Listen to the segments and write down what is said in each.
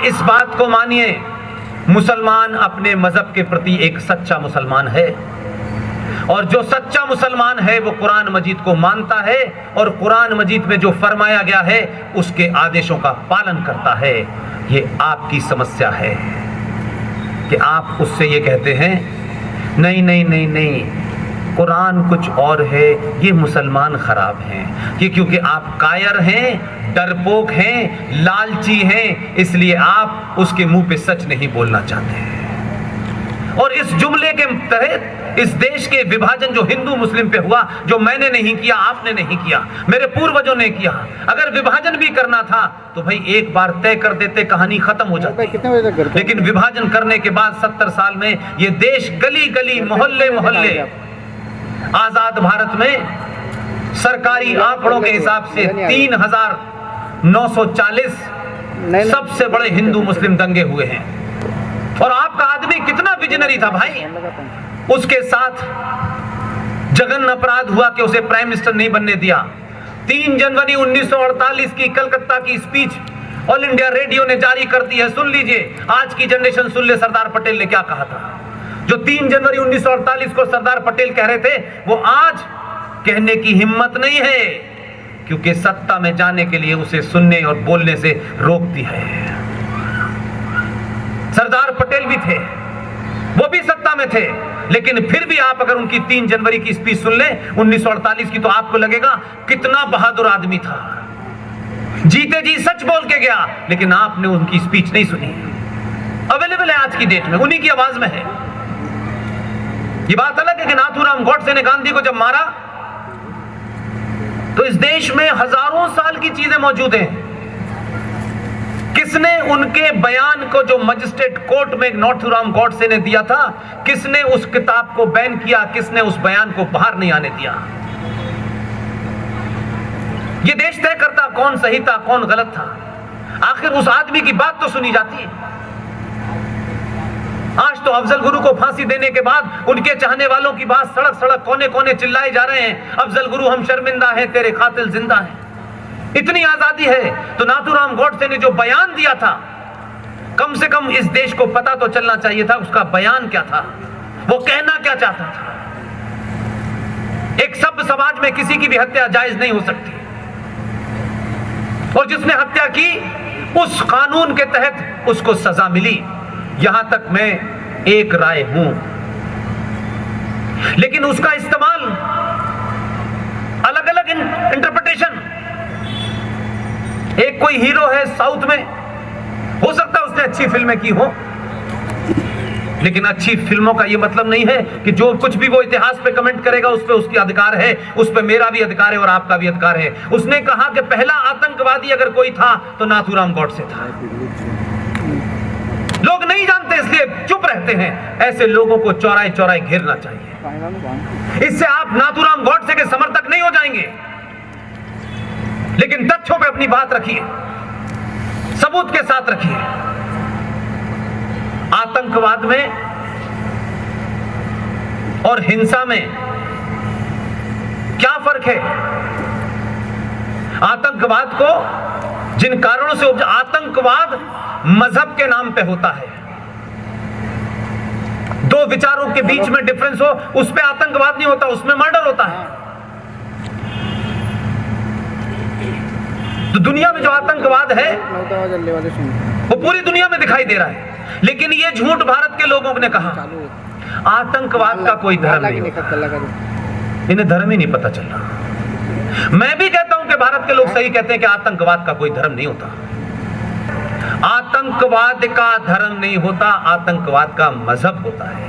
इस बात को मानिए, मुसलमान अपने मजहब के प्रति एक सच्चा मुसलमान है, और जो सच्चा मुसलमान है वो कुरान मजीद को मानता है और कुरान मजीद में जो फरमाया गया है उसके आदेशों का पालन करता है। ये आपकी समस्या है कि आप उससे ये कहते हैं नहीं नहीं नहीं नहीं, कुरान कुछ और है, ये मुसलमान खराब हैं। ये क्योंकि आप कायर हैं, डरपोक हैं, लालची हैं, इसलिए आप उसके मुंह पे सच नहीं बोलना चाहते हैं। और इस जुमले के तहत इस देश के विभाजन जो हिंदू मुस्लिम पे हुआ, जो मैंने नहीं किया, आपने नहीं किया, मेरे पूर्वजों ने किया, अगर विभाजन भी करना था तो भाई एक बार तय कर देते, कहानी खत्म हो जाती। कितने बजे तक करते? लेकिन विभाजन करने के बाद 70 साल में ये देश गली गली, मोहल्ले मोहल्ले, आजाद भारत में सरकारी आंकड़ों के हिसाब से 3940 सबसे बड़े हिंदू मुस्लिम दंगे हुए हैं। और आपका आदमी कितना विजनरी था भाई, उसके साथ जघन्य अपराध हुआ कि उसे प्राइम मिनिस्टर नहीं बनने दिया। 3 जनवरी 1948 की कलकत्ता की स्पीच ऑल इंडिया रेडियो ने जारी कर दी है, सुन लीजिए, आज की जनरेशन सुन ले सरदार पटेल ने क्या कहा था। जो 3 जनवरी 1948 को सरदार पटेल कह रहे थे वो आज कहने की हिम्मत नहीं है, क्योंकि सत्ता में जाने के लिए उसे सुनने और बोलने से रोकती है। सरदार पटेल भी थे, वो भी सत्ता में थे, लेकिन फिर भी आप अगर उनकी 3 जनवरी की स्पीच सुन लें 1948 की, तो आपको लगेगा कितना बहादुर आदमी था, जीते जी सच बोल के गया। लेकिन आपने उनकी स्पीच नहीं सुनी, अवेलेबल है आज की डेट में, उन्हीं की आवाज में है। ये बात अलग है कि नाथूराम गॉडसे ने गांधी को जब मारा तो इस देश में हजारों साल की चीजें मौजूद हैं। किसने उनके बयान को, जो मजिस्ट्रेट कोर्ट में नाथूराम गॉडसे ने दिया था, किसने उस किताब को बैन किया, किसने उस बयान को बाहर नहीं आने दिया? ये देश तय करता कौन सही था, कौन गलत था। आखिर उस आदमी की बात तो सुनी जाती है। आज तो अफजल गुरु को फांसी देने के बाद उनके चाहने वालों की बात सड़क सड़क, कोने कोने चिल्लाए जा रहे हैं, अफजल गुरु हम शर्मिंदा हैं, तेरे कातिल जिंदा हैं। इतनी आजादी है तो नाथूराम गॉडसे ने जो बयान दिया था, कम से कम इस देश को पता तो चलना चाहिए था उसका बयान क्या था, वो कहना क्या चाहता था। एक सभ्य समाज में किसी की भी हत्या जायज नहीं हो सकती, और जिसने हत्या की उस कानून के तहत उसको सजा मिली। यहां तक मैं एक राय हूं, लेकिन उसका इस्तेमाल, अलग अलग इंटरप्रिटेशन। एक कोई हीरो है साउथ में, हो सकता है उसने अच्छी फिल्में की हो, लेकिन अच्छी फिल्मों का यह मतलब नहीं है कि जो कुछ भी वो इतिहास पे कमेंट करेगा उस पे उसकी अधिकार है, उस पे मेरा भी अधिकार है और आपका भी अधिकार है। उसने कहा कि पहला आतंकवादी अगर कोई था तो नाथूराम गॉडसे था। लोग नहीं जानते इसलिए चुप रहते हैं। ऐसे लोगों को चौराहे चौराहे घेरना चाहिए। इससे आप नाथूराम गॉडसे के समर्थक नहीं हो जाएंगे, लेकिन तथ्यों पे अपनी बात रखिए, सबूत के साथ रखिए। आतंकवाद में और हिंसा में क्या फर्क है? आतंकवाद को जिन कारणों से आतंकवाद मजहब के नाम पे होता है, दो विचारों के बीच में डिफरेंस हो, उस पे आतंकवाद नहीं होता, उसमें मर्डर होता है। तो दुनिया में जो आतंकवाद है वो पूरी दुनिया में दिखाई दे रहा है, लेकिन ये झूठ भारत के लोगों ने कहा। आतंकवाद का कोई धर्म नहीं होता, इन्हें धर्म ही नहीं पता चल रहा। मैं भी कहता हूं कि भारत के लोग सही कहते हैं कि आतंकवाद का कोई धर्म नहीं होता। आतंकवाद का धर्म नहीं होता, आतंकवाद का मजहब होता है।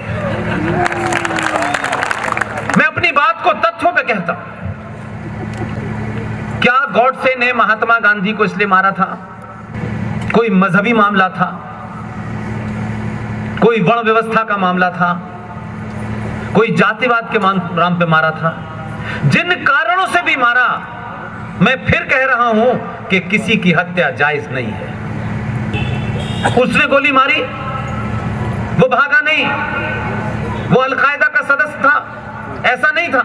मैं अपनी बात को तथ्यों पे कहता हूं। क्या गॉडसे ने महात्मा गांधी को इसलिए मारा था? कोई मजहबी मामला था, कोई वर्ण व्यवस्था का मामला था, कोई जातिवाद के नाम पे मारा था? जिन कारणों से भी मारा, मैं फिर कह रहा हूं कि किसी की हत्या जायज नहीं है। उसने गोली मारी, वो भागा नहीं, वो अलकायदा का सदस्य था, ऐसा नहीं था।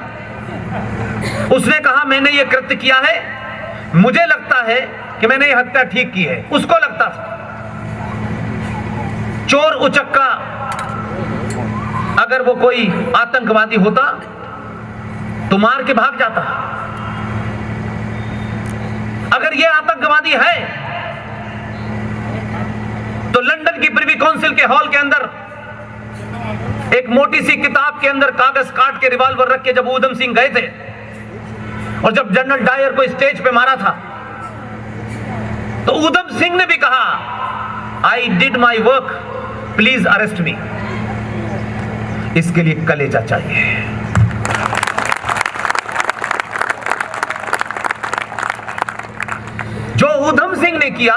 उसने कहा मैंने ये कृत्य किया है, मुझे लगता है कि मैंने ये हत्या ठीक की है, उसको लगता था। चोर उचक्का अगर वो कोई आतंकवादी होता तो मार के भाग जाता। अगर ये आतंकवादी है तो लंदन की प्रिवी काउंसिल के हॉल के अंदर एक मोटी सी किताब के अंदर कागज काट के रिवॉल्वर रख के जब ऊधम सिंह गए थे और जब जनरल डायर को स्टेज पे मारा था तो ऊधम सिंह ने भी कहा, I did my work, please arrest me. इसके लिए कलेजा चाहिए। जो ऊधम सिंह ने किया,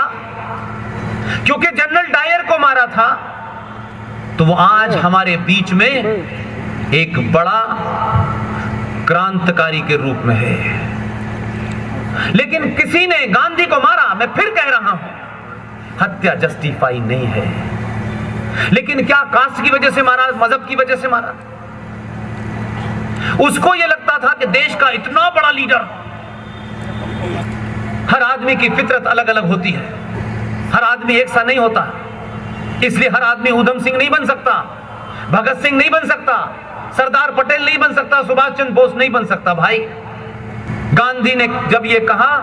क्योंकि जनरल डायर को मारा था, तो वो आज हमारे बीच में एक बड़ा क्रांतिकारी के रूप में है। लेकिन किसी ने गांधी को मारा, मैं फिर कह रहा हूं, हत्या जस्टिफाई नहीं है। लेकिन क्या कास्ट की वजह से मारा, मजहब की वजह से मारा? उसको यह लगता था कि देश का इतना बड़ा लीडर, हर आदमी की फितरत अलग अलग होती है, हर आदमी एक सा नहीं होता, इसलिए हर आदमी ऊधम सिंह नहीं बन सकता, भगत सिंह नहीं बन सकता, सरदार पटेल नहीं बन सकता, सुभाष चंद्र बोस नहीं बन सकता। भाई, गांधी ने जब यह कहा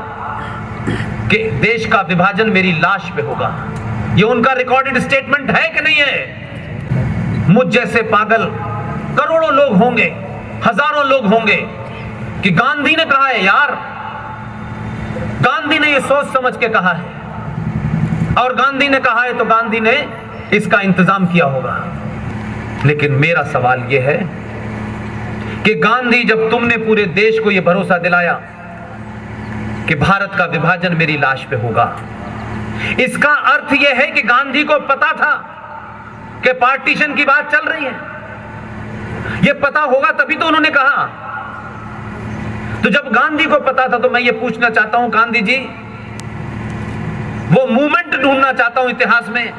कि देश का विभाजन मेरी लाश पे होगा, ये उनका रिकॉर्डेड स्टेटमेंट है कि नहीं है? मुझ जैसे पागल करोड़ों लोग होंगे, हजारों लोग होंगे कि गांधी ने कहा है। यार, गांधी ने ये सोच समझ के कहा है, और गांधी ने कहा है तो गांधी ने इसका इंतजाम किया होगा। लेकिन मेरा सवाल यह है कि गांधी, जब तुमने पूरे देश को यह भरोसा दिलाया कि भारत का विभाजन मेरी लाश पे होगा, इसका अर्थ यह है कि गांधी को पता था कि पार्टीशन की बात चल रही है। यह पता होगा तभी तो उन्होंने कहा। तो जब गांधी को पता था, तो मैं ये पूछना चाहता हूं, गांधी जी, वो मूवमेंट ढूंढना चाहता हूं इतिहास में,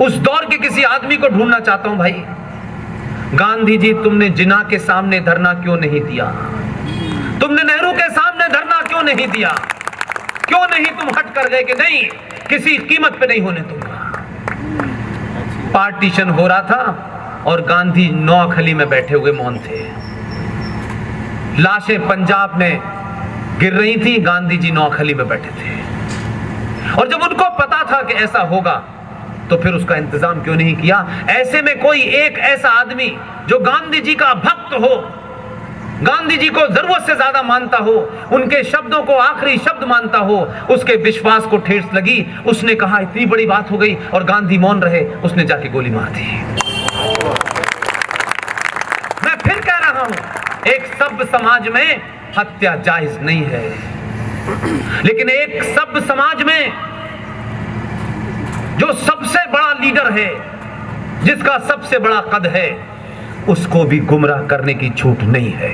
उस दौर के किसी आदमी को ढूंढना चाहता हूं। भाई गांधी जी, तुमने जिन्ना के सामने धरना क्यों नहीं दिया? तुमने नेहरू के सामने धरना क्यों नहीं दिया? क्यों नहीं तुम हट कर गए कि नहीं, किसी कीमत पे नहीं होने दूंगा? पार्टीशन हो रहा था और गांधी नौखली में बैठे हुए मौन थे। लाशें पंजाब में गिर रही थी, गांधी जी नौखली में बैठे थे। और जब उनको पता था कि ऐसा होगा, तो फिर उसका इंतजाम क्यों नहीं किया? ऐसे में कोई एक ऐसा आदमी जो गांधी जी का भक्त हो, गांधी जी को जरूरत से ज्यादा मानता हो, उनके शब्दों को आखिरी शब्द मानता हो, उसके विश्वास को ठेस लगी, उसने कहा इतनी बड़ी बात हो गई, और गांधी मौन रहे, उसने जाके गोली मार दी। मैं फिर कह रहा हूं, एक सभ्य समाज में हत्या जायज नहीं है, लेकिन एक सभ्य समाज में जो सबसे बड़ा लीडर है, जिसका सबसे बड़ा कद है, उसको भी गुमराह करने की छूट नहीं है।